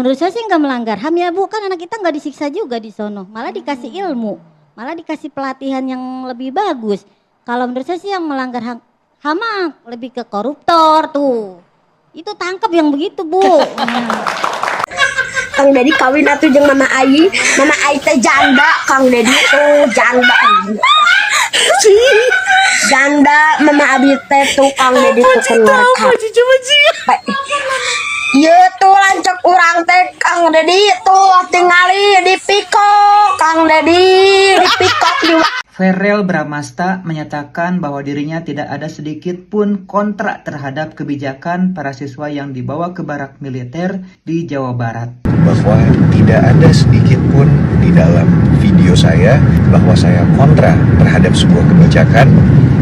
menurut saya sih nggak melanggar HAM ya Bu, kan anak kita nggak disiksa juga di sono, malah dikasih ilmu, malah dikasih pelatihan yang lebih bagus. Kalau menurut saya sih yang melanggar HAM lebih ke koruptor tuh, itu tangkap yang begitu Bu. Kang Dedi kawin atuh jeung Mama Ai teh janda, Kang Dedi tuh janda. Janda Mama Abi teh tuh Kang Dedi tuh keluar. Ieu tuh lanceuk urang teh Kang Dedi tuh tingali di Piko, Kang Dedi di Piko di Ferel Bramasta menyatakan bahwa dirinya tidak ada sedikit pun kontra terhadap kebijakan para siswa yang dibawa ke barak militer di Jawa Barat. Bahwa tidak ada sedikit pun di dalam video saya bahwa saya kontra terhadap sebuah kebijakan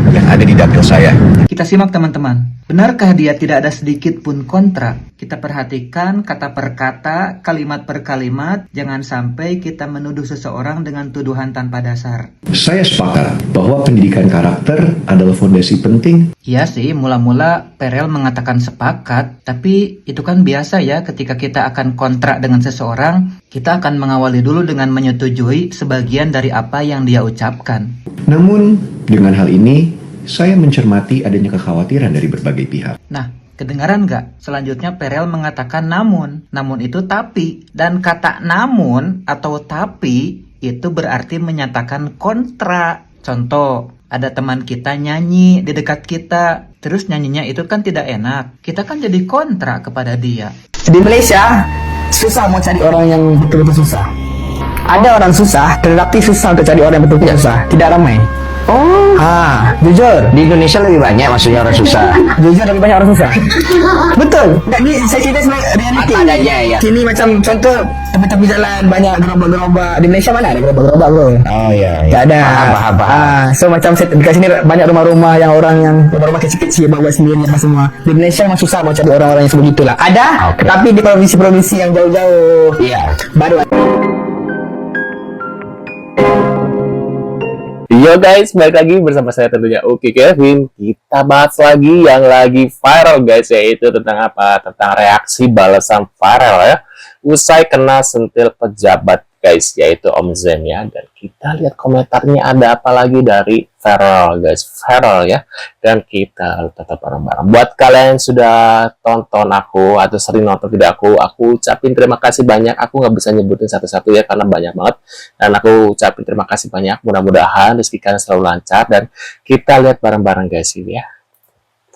yang ada di dapil saya. Kita simak teman-teman. Benarkah dia tidak ada sedikit pun kontra? Kita perhatikan kata per kata, kalimat per kalimat, jangan sampai kita menuduh seseorang dengan tuduhan tanpa dasar. Saya sepakat bahwa pendidikan karakter adalah fondasi penting. Iya sih, mula-mula Ferel mengatakan sepakat, tapi itu kan biasa ya ketika kita akan kontra dengan seseorang, kita akan mengawali dulu dengan menyetujui sebagian dari apa yang dia ucapkan. Namun, dengan hal ini, saya mencermati adanya kekhawatiran dari berbagai pihak. Nah, kedengaran nggak? Selanjutnya Ferel mengatakan namun. Namun itu tapi. Dan kata namun atau tapi itu berarti menyatakan kontra. Contoh, ada teman kita nyanyi di dekat kita. Terus nyanyinya itu kan tidak enak. Kita kan jadi kontra kepada dia. Di Malaysia, susah mau cari orang yang betul-betul susah. Ada orang susah, tetapi susah untuk cari orang yang betul-betul susah. Tidak ramai. Oh, jujur. Di Indonesia lebih banyak maksudnya orang susah. Jujur lebih banyak orang susah. Betul. Ini saya cerita sebagai reality. Adanya ya. Sini macam contoh tepi-tepi jalan banyak gerobak-gerobak. Di Malaysia mana ada gerobak-gerobak bro? Oh iya. Tak ada. Paham. So macam dekat sini banyak rumah-rumah yang orang yang rumah kecil-kecil buat sendiri apa semua. Di Malaysia memang susah mau cari orang-orang yang sebegitulah. Ada, tapi di provinsi-provinsi yang jauh-jauh. Iya. Baru ada. Yo guys, balik lagi bersama saya tentunya Uki Kevin. Kita bahas lagi yang lagi viral guys, yaitu tentang apa? Tentang reaksi balasan viral ya, usai kena sentil pejabat guys, yaitu Om Zen ya. Dan kita lihat komentarnya ada apa lagi dari viral guys, viral ya. Dan kita tetap bareng-bareng. Buat kalian yang sudah tonton aku atau sering nonton video aku ucapin terima kasih banyak. Aku nggak bisa nyebutin satu-satu ya karena banyak banget. Dan aku ucapin terima kasih banyak. Mudah-mudahan rezeki kalian selalu lancar dan kita lihat bareng-bareng guys ini ya.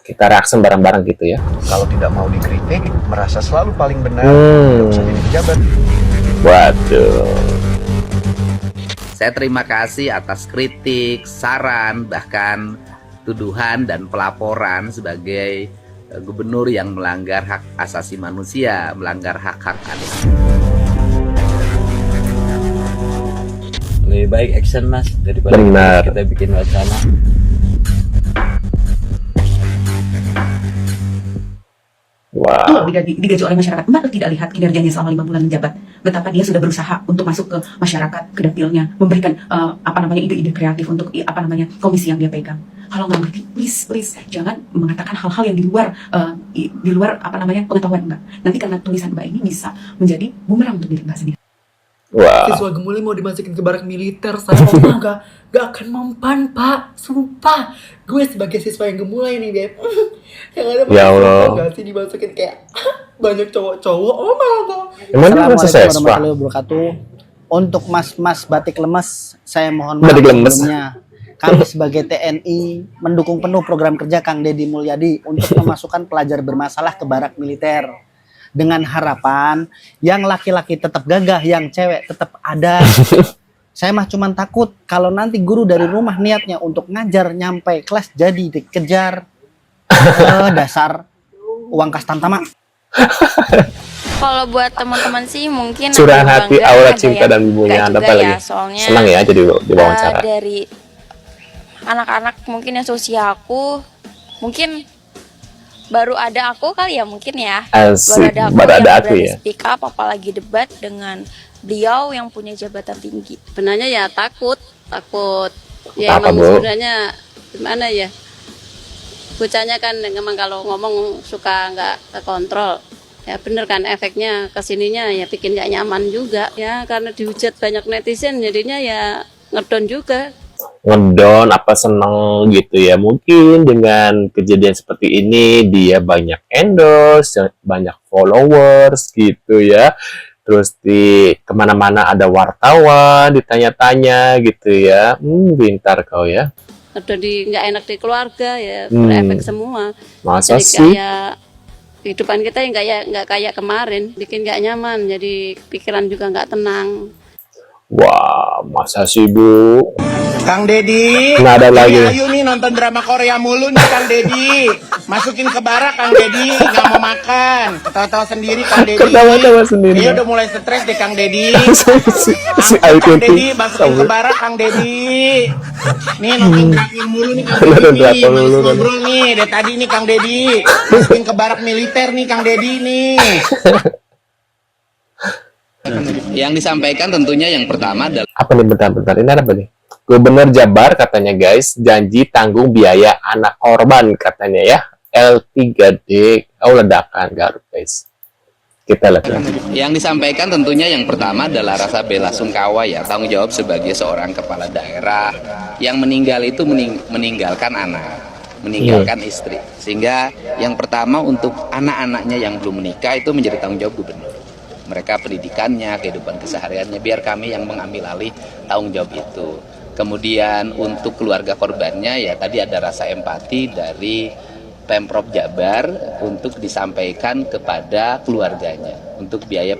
Kita reaksi bareng-bareng gitu ya. Kalau tidak mau dikritik, merasa selalu paling benar, tidak usah jadi pejabat. Waduh. Saya terima kasih atas kritik, saran, bahkan tuduhan dan pelaporan sebagai gubernur yang melanggar hak asasi manusia, melanggar hak-hak anak. Lebih baik action mas daripada kita bikin wacana. Wow. Digaji oleh masyarakat. Mbak tidak lihat kinerjanya selama 5 bulan menjabat, betapa dia sudah berusaha untuk masuk ke masyarakat, ke dapilnya, memberikan ide-ide kreatif untuk komisi yang dia pegang. Kalau nggak ngerti, please jangan mengatakan hal-hal yang di luar pengetahuan Mbak. Nanti karena tulisan Mbak ini bisa menjadi bumerang untuk diri Mbak sendiri. Wow. Siswa Gemuli mau dimasukin ke barak militer, saya ngomong gak akan mempan pak, sumpah. Gue sebagai siswa yang gemulai nih Beb, yang ada ya Allah, gak sih dimasukin kayak banyak cowok-cowok. Oh malah. Assalamualaikum warahmatullahi wabarakatuh. Untuk mas-mas batik lemes, saya mohon maaf sebelumnya. Kami sebagai TNI mendukung penuh program kerja Kang Deddy Mulyadi untuk memasukkan pelajar bermasalah ke barak militer. Dengan harapan yang laki-laki tetap gagah, yang cewek tetap ada. Saya mah cuman takut kalau nanti guru dari rumah niatnya untuk ngajar nyampe kelas jadi dikejar. Dasar uang kas tantama. Kalau buat teman-teman sih mungkin curahan hati, aura cinta dan ibunya ada apa lagi? Ya, soalnya senang ya jadi diwawancara. Dari anak-anak mungkin yang seusia aku, mungkin baru ada aku kali ya mungkin ya. Asik, baru ada aku ya. Speak up apalagi debat dengan beliau yang punya jabatan tinggi. Sebenarnya ya takut. Ya apa, emang Bu? sebenarnya gimana ya? Bocahnya kan memang kalau ngomong suka nggak terkontrol. Ya bener kan, efeknya kesininya ya bikin gak nyaman juga ya, karena dihujat banyak netizen jadinya ya ngedon juga. Ngedon apa seneng gitu ya. Mungkin dengan kejadian seperti ini dia banyak endorse, banyak followers gitu ya. Terus di kemana-mana ada wartawan ditanya-tanya gitu ya. Pintar kau ya. Ngedon nggak enak di keluarga ya, berefek semua. Masa Jadi sih? kayak kehidupan kita yang nggak kayak kemarin, bikin nggak nyaman, jadi pikiran juga nggak tenang. Wah, masa sih Bu? Kang Dedi, Nggak ada lagi. Ayu nih nonton drama Korea mulu nih Kang Dedi. Masukin ke barak Kang Dedi, nggak mau makan. Ketawa-tawa sendiri Kang Dedi. Ketawa-tawa sendiri. Dia udah mulai stres deh Kang Dedi. Si Ayu Kang Ting Dedi, masukin ke barak Kang Dedi. Nih nonton drakor mulu nih Kang Nonton Dedi. drakor mulu, Males kan. ngobrol nih dari tadi nih Kang Dedi. Masukin ke barak militer nih Kang Dedi nih. Yang disampaikan tentunya yang pertama adalah Apa nih, bentar-bentar, ini apa nih? Gubernur Jabar katanya guys, janji tanggung biaya anak korban katanya ya. L3D, ledakan Garut guys. Kita lihat. yang disampaikan tentunya yang pertama adalah rasa bela sungkawa ya, tanggung jawab sebagai seorang kepala daerah yang meninggal itu meninggalkan anak, meninggalkan istri. Sehingga yang pertama untuk anak-anaknya yang belum menikah itu menjadi tanggung jawab gubernur. Mereka pendidikannya, kehidupan kesehariannya, biar kami yang mengambil alih tanggung jawab itu. Kemudian untuk keluarga korbannya ya tadi ada rasa empati dari Pemprov Jabar untuk disampaikan kepada keluarganya untuk biaya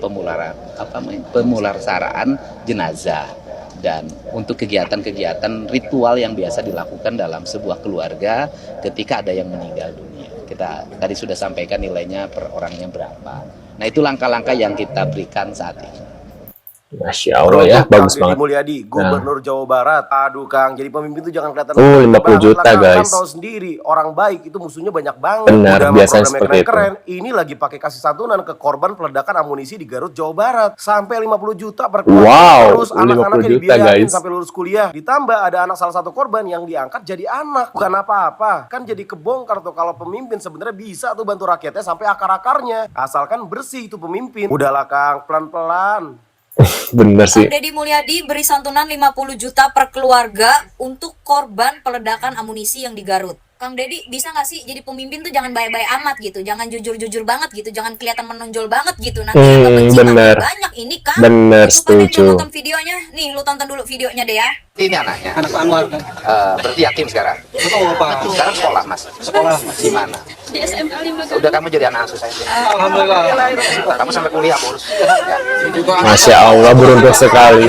pemulasaraan jenazah dan untuk kegiatan-kegiatan ritual yang biasa dilakukan dalam sebuah keluarga ketika ada yang meninggal dunia. Kita tadi sudah sampaikan nilainya per orangnya berapa. Nah itu langkah-langkah yang kita berikan saat ini. Masya Allah ya, bagus Deddy banget. Mulyadi, Gubernur Jawa Barat. Aduh Kang, jadi pemimpin itu jangan kelihatan 50 banget juta, lah, Kang. guys. Kan tahu sendiri, orang baik itu musuhnya banyak banget. Benar, Udah biasanya programnya seperti itu. keren-keren. Ini lagi pakai kasih santunan ke korban peledakan amunisi di Garut, Jawa Barat. Sampai 50 juta per keluarga. Wow, Terus 50 anak-anaknya juta, dibiayain guys. sampai lulus kuliah. Ditambah ada anak salah satu korban yang diangkat jadi anak. Bukan apa-apa. Kan jadi kebongkar tuh kalau pemimpin sebenarnya bisa tuh bantu rakyatnya sampai akar-akarnya. Asalkan bersih itu pemimpin. Udahlah Kang, pelan-pelan. Bener sih. Deddy Mulyadi beri santunan 50 juta per keluarga untuk korban peledakan amunisi yang di Garut. Kang Deddy bisa nggak sih jadi pemimpin tuh jangan baik-baik amat gitu, jangan jujur-jujur banget gitu, jangan kelihatan menonjol banget gitu. Nanti yang kebenci bener. makin banyak ini kan. Bener, Itu kan yang setuju. nonton videonya, nih lu tonton dulu videonya deh ya. Ini anaknya. Anak Anwar. Berarti yatim sekarang. Sekarang sekolah mas. Sekolah di mana? Di SMA 5. Udah kamu jadi anak asuh saya. Alhamdulillah. Kamu sampai kuliah urus. Masya Allah, beruntung sekali.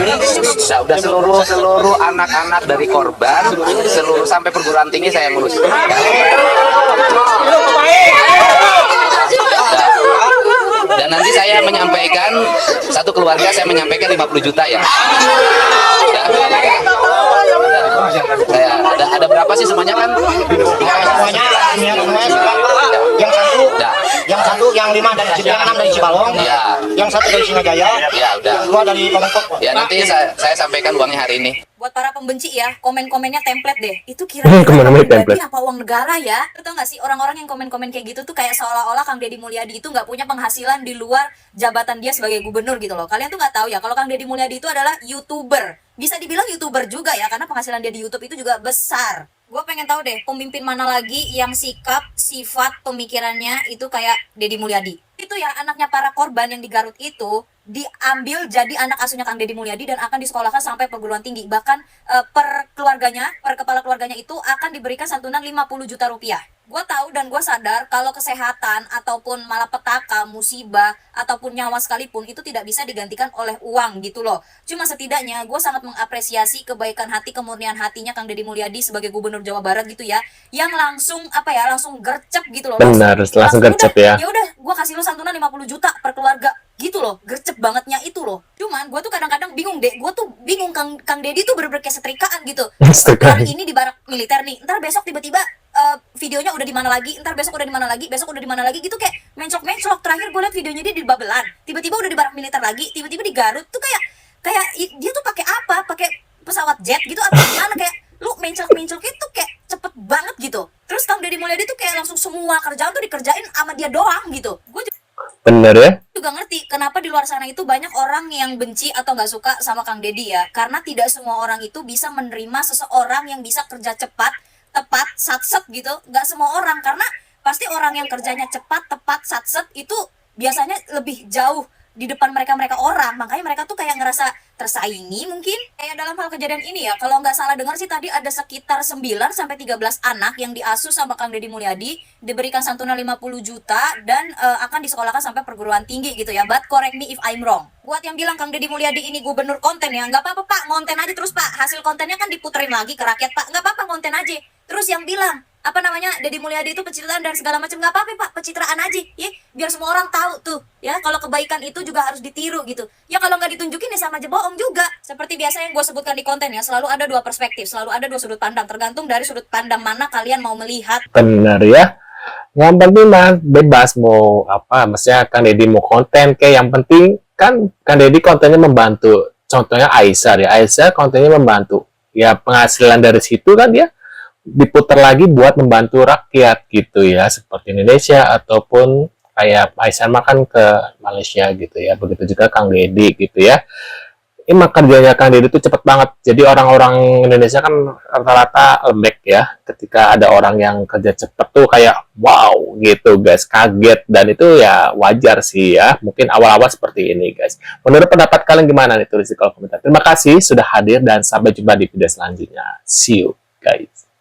Udah seluruh anak-anak dari korban, seluruh sampai perguruan tinggi saya ngurus. Dan nanti saya menyampaikan satu keluarga saya menyampaikan 50 juta ya. Saya ada berapa sih semuanya kan? Semuanya yang satu yang 5 dari yang 6 dari Cibalong, Ya. yang satu dari Singajaya, Ya udah. yang 2 dari Pamengkok. Ya nanti saya sampaikan uangnya hari ini. Buat para pembenci ya, komen-komennya template deh. Itu Kemana-mana kira-kira template. apa uang negara ya? Lu tau gak sih orang-orang yang komen-komen kayak gitu tuh kayak seolah-olah Kang Deddy Mulyadi itu nggak punya penghasilan di luar jabatan dia sebagai gubernur gitu loh. Kalian tuh nggak tahu ya kalau Kang Deddy Mulyadi itu adalah YouTuber. Bisa dibilang YouTuber juga ya karena penghasilan dia di YouTube itu juga besar. Gue pengen tahu deh pemimpin mana lagi yang sikap, sifat, pemikirannya itu kayak Deddy Mulyadi. Itu ya anaknya para korban yang di Garut itu diambil jadi anak asuhnya Kang Deddy Mulyadi dan akan disekolahkan sampai perguruan tinggi. Bahkan per keluarganya, per kepala keluarganya itu akan diberikan santunan 50 juta rupiah. Gue tahu dan gue sadar kalau kesehatan ataupun malapetaka, musibah, ataupun nyawa sekalipun itu tidak bisa digantikan oleh uang gitu loh. Cuma setidaknya gue sangat mengapresiasi kebaikan hati, kemurnian hatinya Kang Deddy Mulyadi sebagai gubernur Jawa Barat gitu ya. Yang langsung langsung gercep gitu loh. Benar, langsung gercep ya. Ya udah, gue kasih lo santunan 50 juta per keluarga gitu loh, gercep bangetnya itu loh. Cuman gue tuh kadang-kadang bingung deh, gue tuh bingung Kang Deddy tuh bener-bener kayak setrikaan gitu. Setrikaan. Hari ini di barak militer nih, ntar besok tiba-tiba videonya udah di mana lagi, ntar besok udah di mana lagi, besok udah di mana lagi gitu kayak menclok-menclok. Terakhir gue liat videonya dia di Babelan, tiba-tiba udah di barak militer lagi, tiba-tiba di Garut tuh kayak dia tuh pakai apa? Pakai pesawat jet gitu atau gimana, kayak lu menclok-menclok itu kayak cepet banget gitu. Terus Kang Deddy Mulyadi tuh kayak langsung semua kerjaan tuh dikerjain sama dia doang gitu. Bener ya? Juga ngerti kenapa di luar sana itu banyak orang yang benci atau nggak suka sama Kang Deddy ya, karena tidak semua orang itu bisa menerima seseorang yang bisa kerja cepat, tepat, satset gitu. Nggak semua orang, karena pasti orang yang kerjanya cepat, tepat, satset itu biasanya lebih jauh di depan mereka orang, makanya mereka tuh kayak ngerasa tersaingi mungkin. Kayak dalam hal kejadian ini ya, kalau nggak salah dengar sih tadi ada sekitar 9-13 anak yang diasuh sama Kang Deddy Mulyadi, diberikan santunan 50 juta dan akan disekolahkan sampai perguruan tinggi gitu ya. But correct me if I'm wrong. Buat yang bilang Kang Deddy Mulyadi ini gubernur konten ya, nggak apa-apa Pak, konten aja terus Pak, hasil kontennya kan diputerin lagi ke rakyat Pak, nggak apa-apa konten aja. Terus yang bilang Deddy Mulyadi itu pencitraan dan segala macam, nggak apa-apa Pak, pencitraan aja ya, biar semua orang tahu tuh ya, kalau kebaikan itu juga harus ditiru gitu ya. Kalau nggak ditunjukin ya sama aja bohong juga. Seperti biasa yang gue sebutkan di konten ya, selalu ada dua perspektif, selalu ada dua sudut pandang, tergantung dari sudut pandang mana kalian mau melihat. Bener ya. Yang penting mah bebas mau apa, maksudnya Kang Deddy mau konten kayak, yang penting kan Kang Deddy kontennya membantu. Contohnya Aisyah ya, Aisyah kontennya membantu ya, penghasilan dari situ kan dia diputar lagi buat membantu rakyat gitu ya, seperti Indonesia ataupun kayak Aisyah makan ke Malaysia gitu ya. Begitu juga Kang Deddy gitu ya. Ini kerjanya Kang Deddy itu cepet banget. Jadi orang-orang Indonesia kan rata-rata lembek ya. Ketika ada orang yang kerja cepet tuh kayak wow gitu guys, kaget. Dan itu ya wajar sih ya. Mungkin awal-awal seperti ini guys. Menurut pendapat kalian gimana nih? Tulis di kolom komentar. Terima kasih sudah hadir dan sampai jumpa di video selanjutnya. See you guys.